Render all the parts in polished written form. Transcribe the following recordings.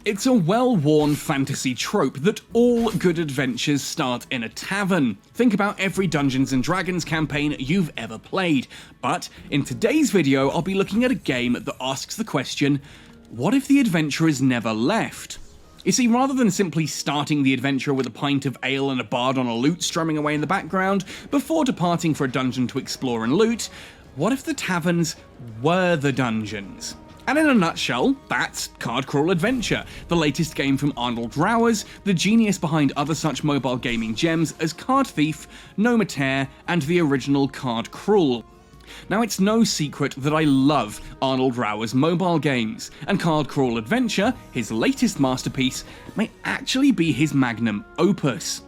It's a well-worn fantasy trope that all good adventures start in a tavern. Think about every Dungeons & Dragons campaign you've ever played. But in today's video, I'll be looking at a game that asks the question, what if the adventurers never left? You see, rather than simply starting the adventure with a pint of ale and a bard on a lute strumming away in the background, before departing for a dungeon to explore and loot, what if the taverns were the dungeons? And in a nutshell, that's Card Crawl Adventure, the latest game from Arnold Rauers, the genius behind other such mobile gaming gems as Card Thief, Nomatere, and the original Card Crawl. Now, it's no secret that I love Arnold Rauers' mobile games, and Card Crawl Adventure, his latest masterpiece, may actually be his magnum opus.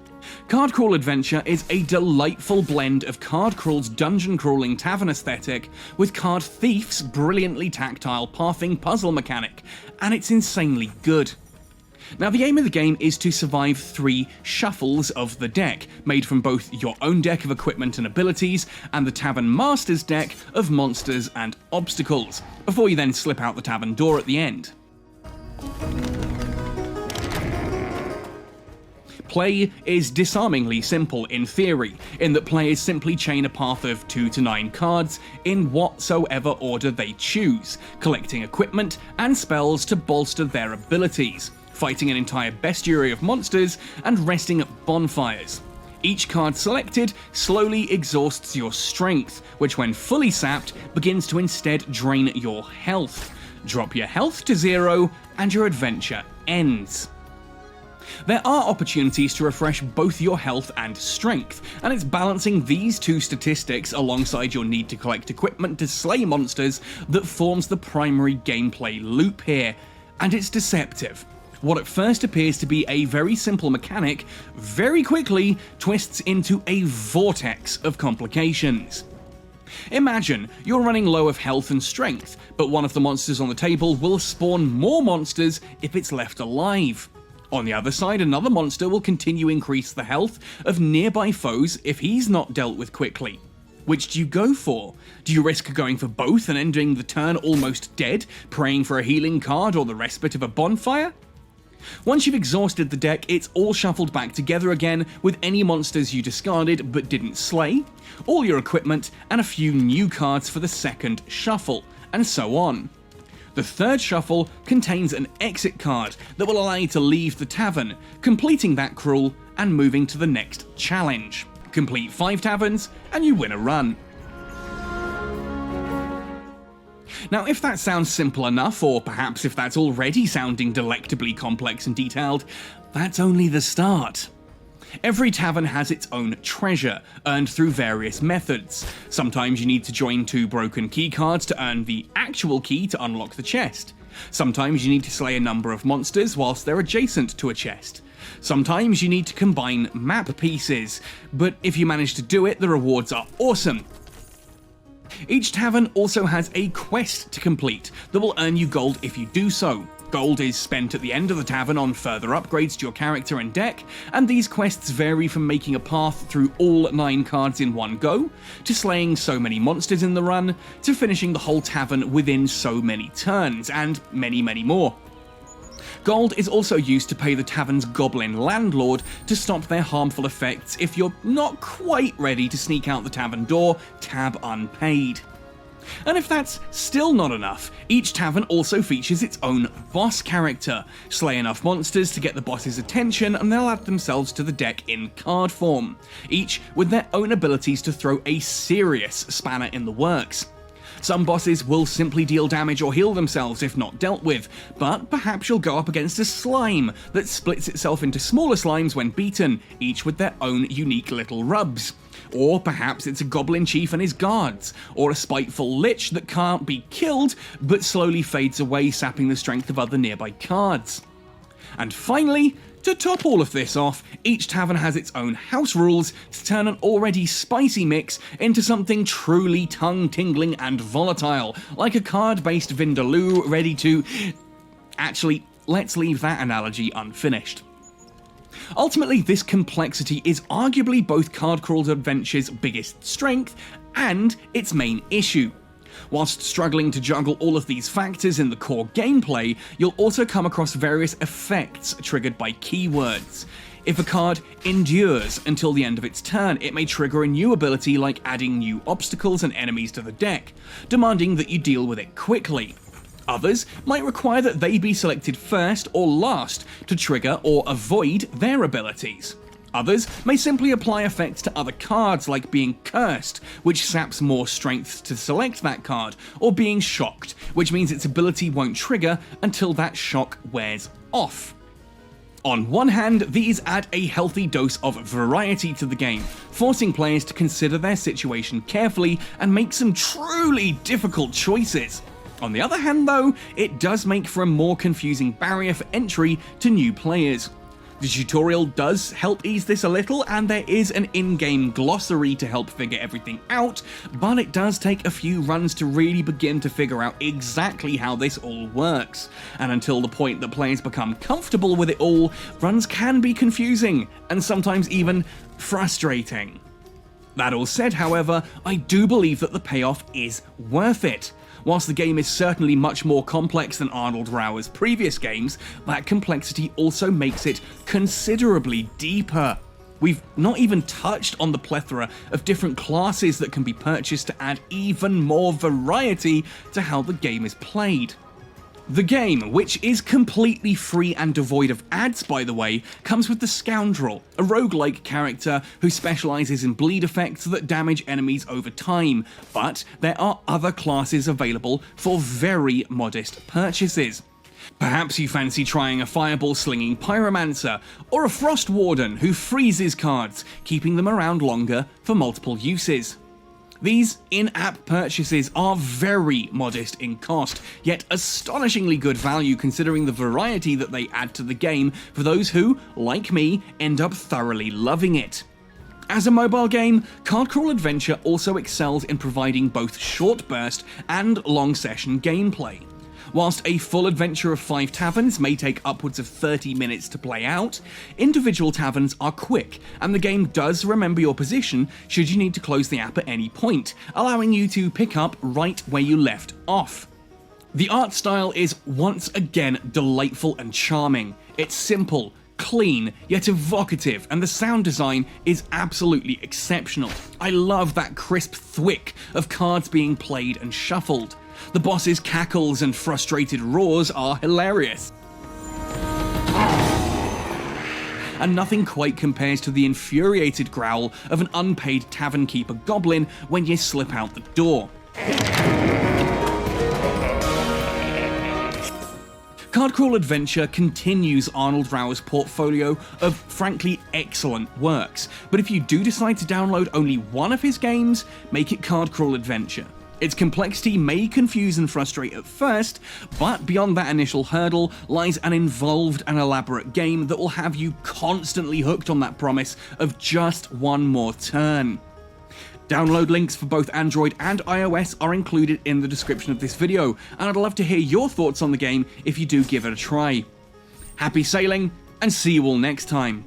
Card Crawl Adventure is a delightful blend of Card Crawl's dungeon-crawling tavern aesthetic with Card Thief's brilliantly tactile pathing puzzle mechanic, and it's insanely good. Now, the aim of the game is to survive 3 shuffles of the deck, made from both your own deck of equipment and abilities and the Tavern Master's deck of monsters and obstacles, before you then slip out the tavern door at the end. Play is disarmingly simple in theory, in that players simply chain a path of 2 to 9 cards in whatsoever order they choose, collecting equipment and spells to bolster their abilities, fighting an entire bestiary of monsters, and resting at bonfires. Each card selected slowly exhausts your strength, which when fully sapped begins to instead drain your health. Drop your health to 0 and your adventure ends. There are opportunities to refresh both your health and strength, and it's balancing these 2 statistics alongside your need to collect equipment to slay monsters that forms the primary gameplay loop here, and it's deceptive. What at first appears to be a very simple mechanic very quickly twists into a vortex of complications. Imagine you're running low of health and strength, but one of the monsters on the table will spawn more monsters if it's left alive. On the other side, another monster will continue to increase the health of nearby foes if he's not dealt with quickly. Which do you go for? Do you risk going for both and ending the turn almost dead, praying for a healing card or the respite of a bonfire? Once you've exhausted the deck, it's all shuffled back together again with any monsters you discarded but didn't slay, all your equipment, and a few new cards for the second shuffle, and so on. The third shuffle contains an exit card that will allow you to leave the tavern, completing that crawl and moving to the next challenge. Complete 5 taverns and you win a run. Now, if that sounds simple enough, or perhaps if that's already sounding delectably complex and detailed, that's only the start. Every tavern has its own treasure, earned through various methods. Sometimes you need to join 2 broken key cards to earn the actual key to unlock the chest. Sometimes you need to slay a number of monsters whilst they're adjacent to a chest. Sometimes you need to combine map pieces, but if you manage to do it, the rewards are awesome. Each tavern also has a quest to complete that will earn you gold if you do so. Gold is spent at the end of the tavern on further upgrades to your character and deck, and these quests vary from making a path through all 9 cards in one go, to slaying so many monsters in the run, to finishing the whole tavern within so many turns, and many, many more. Gold is also used to pay the tavern's goblin landlord to stop their harmful effects if you're not quite ready to sneak out the tavern door, tab unpaid. And if that's still not enough, each tavern also features its own boss character. Slay enough monsters to get the boss's attention and they'll add themselves to the deck in card form, each with their own abilities to throw a serious spanner in the works. Some bosses will simply deal damage or heal themselves if not dealt with, but perhaps you'll go up against a slime that splits itself into smaller slimes when beaten, each with their own unique little rubs. Or perhaps it's a goblin chief and his guards, or a spiteful lich that can't be killed but slowly fades away, sapping the strength of other nearby cards. And finally, to top all of this off, each tavern has its own house rules to turn an already spicy mix into something truly tongue-tingling and volatile, like a card-based vindaloo ready to... Actually, let's leave that analogy unfinished. Ultimately, this complexity is arguably both Card Crawl Adventure's biggest strength and its main issue. Whilst struggling to juggle all of these factors in the core gameplay, you'll also come across various effects triggered by keywords. If a card endures until the end of its turn, it may trigger a new ability like adding new obstacles and enemies to the deck, demanding that you deal with it quickly. Others might require that they be selected first or last to trigger or avoid their abilities. Others may simply apply effects to other cards, like being cursed, which saps more strength to select that card, or being shocked, which means its ability won't trigger until that shock wears off. On one hand, these add a healthy dose of variety to the game, forcing players to consider their situation carefully and make some truly difficult choices. On the other hand though, it does make for a more confusing barrier for entry to new players. The tutorial does help ease this a little, and there is an in-game glossary to help figure everything out, but it does take a few runs to really begin to figure out exactly how this all works. And until the point that players become comfortable with it all, runs can be confusing, and sometimes even frustrating. That all said, however, I do believe that the payoff is worth it. Whilst the game is certainly much more complex than Arnold Rauers' previous games, that complexity also makes it considerably deeper. We've not even touched on the plethora of different classes that can be purchased to add even more variety to how the game is played. The game, which is completely free and devoid of ads by the way, comes with the Scoundrel, a roguelike character who specialises in bleed effects that damage enemies over time, but there are other classes available for very modest purchases. Perhaps you fancy trying a fireball-slinging pyromancer, or a frost warden who freezes cards, keeping them around longer for multiple uses. These in-app purchases are very modest in cost, yet astonishingly good value considering the variety that they add to the game for those who, like me, end up thoroughly loving it. As a mobile game, Card Crawl Adventure also excels in providing both short burst and long session gameplay. Whilst a full adventure of 5 taverns may take upwards of 30 minutes to play out, individual taverns are quick, and the game does remember your position should you need to close the app at any point, allowing you to pick up right where you left off. The art style is once again delightful and charming. It's simple, clean, yet evocative, and the sound design is absolutely exceptional. I love that crisp thwick of cards being played and shuffled. The boss's cackles and frustrated roars are hilarious. And nothing quite compares to the infuriated growl of an unpaid tavern keeper goblin when you slip out the door. Card Crawl Adventure continues Arnold Rauers' portfolio of frankly excellent works, but if you do decide to download only one of his games, make it Card Crawl Adventure. Its complexity may confuse and frustrate at first, but beyond that initial hurdle lies an involved and elaborate game that will have you constantly hooked on that promise of just one more turn. Download links for both Android and iOS are included in the description of this video, and I'd love to hear your thoughts on the game if you do give it a try. Happy sailing, and see you all next time.